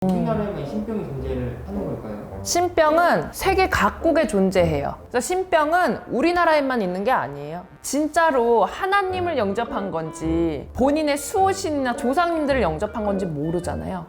우리나라에만 신병이 존재를 하는 걸까요? 신병은 세계 각국에 존재해요. 그래서 신병은 우리나라에만 있는 게 아니에요. 진짜로 하나님을 영접한 건지 본인의 수호신이나 조상님들을 영접한 건지 모르잖아요.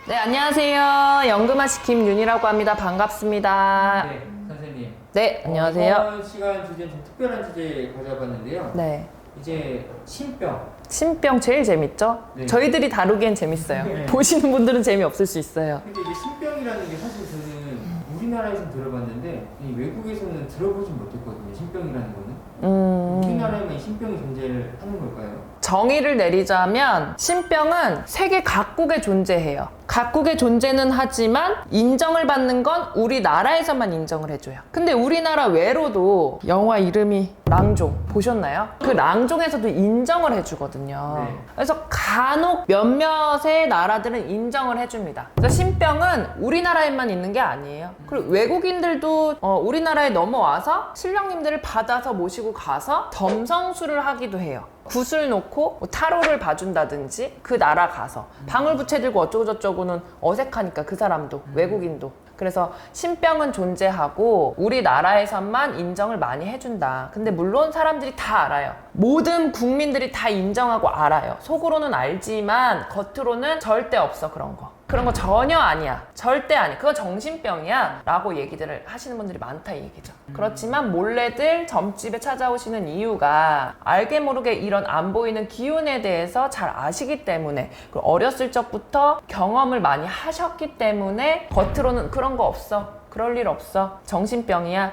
네, 안녕하세요. 연금아씨 김윤이라고 합니다. 반갑습니다. 네, 선생님. 네, 안녕하세요. 이번 시간 주제는 좀 특별한 주제 가져봤는데요. 네. 이제 신병. 신병 제일 재밌죠? 네. 저희들이 다루기엔 재밌어요. 네. 보시는 분들은 재미없을 수 있어요. 근데 이제 신병이라는 게 사실 저는 우리나라에서는 들어봤는데 이 외국에서는 들어보진 못했거든요. 신병이라는 거는. 우리나라에만 이 신병이 존재를 하는 걸까요? 정의를 내리자면 신병은 세계 각국에 존재해요. 각국의 존재는 하지만 인정을 받는 건 우리나라에서만 인정을 해줘요. 근데 우리나라 외로도 영화 이름이 랑종 보셨나요? 그 랑종에서도 인정을 해주거든요. 네. 그래서 간혹 몇몇의 나라들은 인정을 해줍니다. 그래서 신병은 우리나라에만 있는 게 아니에요. 그리고 외국인들도 우리나라에 넘어와서 신령님들을 받아서 모시고 가서 점성술을 하기도 해요. 굿을 놓고 뭐 타로를 봐준다든지 그 나라 가서 방울부채 들고 어쩌고저쩌고는 어색하니까 그 사람도 외국인도. 그래서 신병은 존재하고 우리나라에서만 인정을 많이 해준다. 근데 물론 사람들이 다 알아요. 모든 국민들이 다 인정하고 알아요. 속으로는 알지만 겉으로는 절대 없어 그런 거. 그런 거 전혀 아니야. 절대 아니야. 그거 정신병이야. 라고 얘기들을 하시는 분들이 많다 이 얘기죠. 그렇지만 몰래들 점집에 찾아오시는 이유가 알게 모르게 이런 안 보이는 기운에 대해서 잘 아시기 때문에 그리고 어렸을 적부터 경험을 많이 하셨기 때문에 겉으로는 그런 거 없어. 그럴 일 없어. 정신병이야.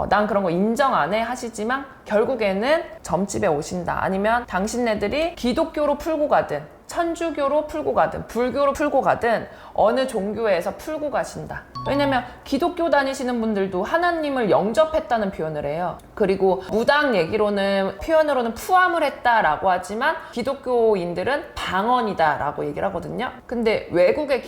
난 그런 거 인정 안 해 하시지만 결국에는 점집에 오신다. 아니면 당신네들이 기독교로 풀고 가든 천주교로 풀고 가든 불교로 풀고 가든 어느 종교에서 풀고 가신다. 왜냐면 기독교 다니시는 분들도 하나님을 영접했다는 표현을 해요. 그리고 무당 얘기로는 표현으로는 푸함을 했다라고 하지만 기독교인들은 방언이다라고 얘기를 하거든요. 근데 외국에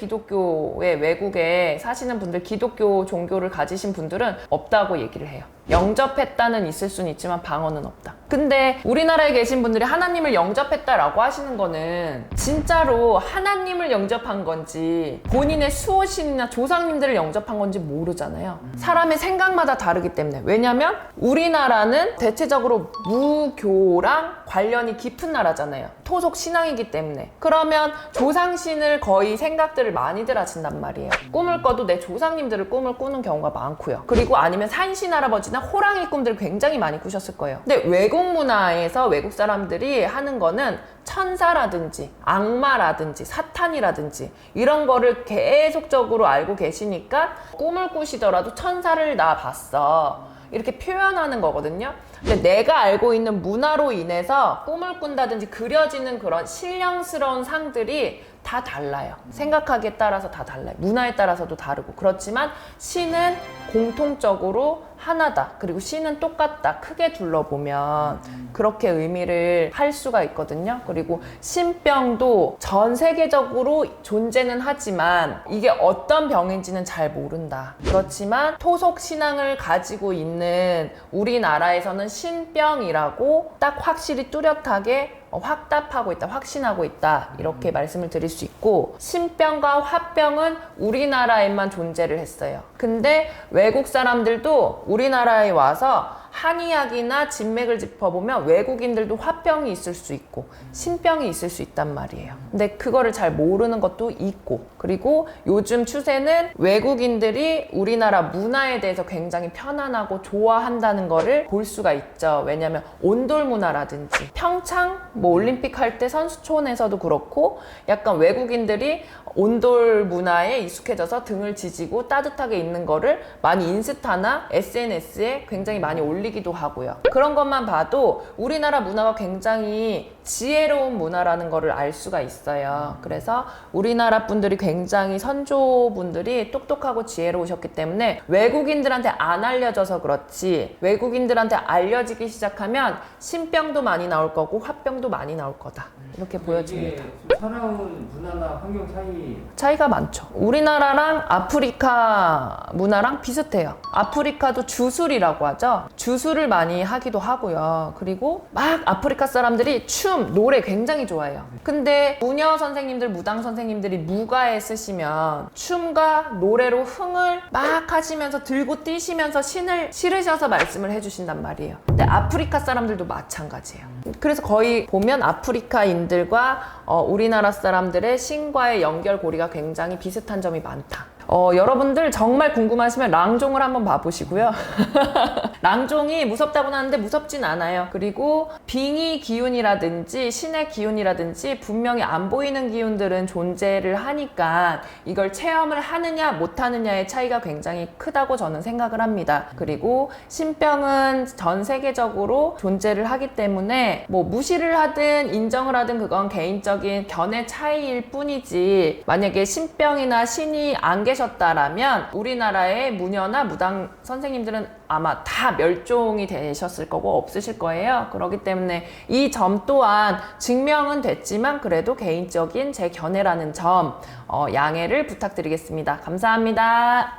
사시는 분들 기독교 종교를 가지신 분들은 없다고 얘기를 해요. 영접했다는 있을 수는 있지만 방언은 없다. 근데 우리나라에 계신 분들이 하나님을 영접했다라고 하시는 거는 진짜로 하나님을 영접한 건지 본인의 수호신이나 조상님들을 영접한 건지 모르잖아요. 사람의 생각마다 다르기 때문에. 왜냐면 우리나라는 대체적으로 무교랑 관련이 깊은 나라잖아요. 토속 신앙이기 때문에. 그러면 조상신을 거의 생각들을 많이들 하신단 말이에요. 꿈을 꿔도 내 조상님들을 꿈을 꾸는 경우가 많고요. 그리고 아니면 산신 할아버지나 호랑이 꿈들을 굉장히 많이 꾸셨을 거예요. 근데 외국 문화에서 외국 사람들이 하는 거는 천사라든지 악마라든지 사탄이라든지 이런 거를 계속적으로 알고 계시니까 꿈을 꾸시더라도 천사를 나 봤어. 이렇게 표현하는 거거든요. 근데 내가 알고 있는 문화로 인해서 꿈을 꾼다든지 그려지는 그런 신령스러운 상들이 다 달라요. 생각하기에 따라서 다 달라요. 문화에 따라서도 다르고. 그렇지만 신은 공통적으로 하나다. 그리고 신은 똑같다. 크게 둘러보면 그렇게 의미를 할 수가 있거든요. 그리고 신병도 전 세계적으로 존재는 하지만 이게 어떤 병인지는 잘 모른다. 그렇지만 토속 신앙을 가지고 있는 우리나라에서는 신병이라고 딱 확실히 뚜렷하게 확답하고 있다, 확신하고 있다 이렇게 말씀을 드릴 수 있고, 신병과 화병은 우리나라에만 존재를 했어요. 근데 외국 사람들도 우리나라에 와서 한의학이나 진맥을 짚어보면 외국인들도 화병이 있을 수 있고 신병이 있을 수 있단 말이에요. 근데 그거를 잘 모르는 것도 있고, 그리고 요즘 추세는 외국인들이 우리나라 문화에 대해서 굉장히 편안하고 좋아한다는 거를 볼 수가 있죠. 왜냐면 온돌 문화라든지 평창 올림픽 할 때 선수촌에서도 그렇고 약간 외국인들이 온돌 문화에 익숙해져서 등을 지지고 따뜻하게 있는 거를 많이 인스타나 SNS에 굉장히 많이 올리기도 하고요. 그런 것만 봐도 우리나라 문화가 굉장히 지혜로운 문화라는 거를 알 수가 있어요. 그래서 우리나라 분들이 굉장히 선조분들이 똑똑하고 지혜로우셨기 때문에 외국인들한테 안 알려져서 그렇지, 외국인들한테 알려지기 시작하면 신병도 많이 나올 거고 화병도 많이 나올 거다. 이렇게 보여집니다. 이게 살아온 문화나 환경 차이가 많죠. 우리나라랑 아프리카 문화랑 비슷해요. 아프리카도 주술이라고 하죠. 주술을 많이 하기도 하고요. 그리고 막 아프리카 사람들이 춤, 노래 굉장히 좋아해요. 근데 무녀 선생님들, 무당 선생님들이 무가에 쓰시면 춤과 노래로 흥을 막 하시면서 들고 뛰시면서 신을 실으셔서 말씀을 해주신단 말이에요. 근데 아프리카 사람들도 마찬가지예요. 그래서 거의 보면 아프리카인들과 우리나라 사람들의 신과의 연결고리가 굉장히 비슷한 점이 많다. 여러분들 정말 궁금하시면 랑종을 한번 봐보시고요. 랑종이 무섭다고는 하는데 무섭진 않아요. 그리고 빙의 기운이라든지 신의 기운이라든지 분명히 안 보이는 기운들은 존재를 하니까 이걸 체험을 하느냐 못하느냐의 차이가 굉장히 크다고 저는 생각을 합니다. 그리고 신병은 전 세계적으로 존재를 하기 때문에 뭐 무시를 하든 인정을 하든 그건 개인적인 견해 차이일 뿐이지, 만약에 신병이나 신이 안 계셨다라면 우리나라의 무녀나 무당 선생님들은 아마 다 멸종이 되셨을 거고 없으실 거예요. 그렇기 때문에 이 점 또한 증명은 됐지만 그래도 개인적인 제 견해라는 점 양해를 부탁드리겠습니다. 감사합니다.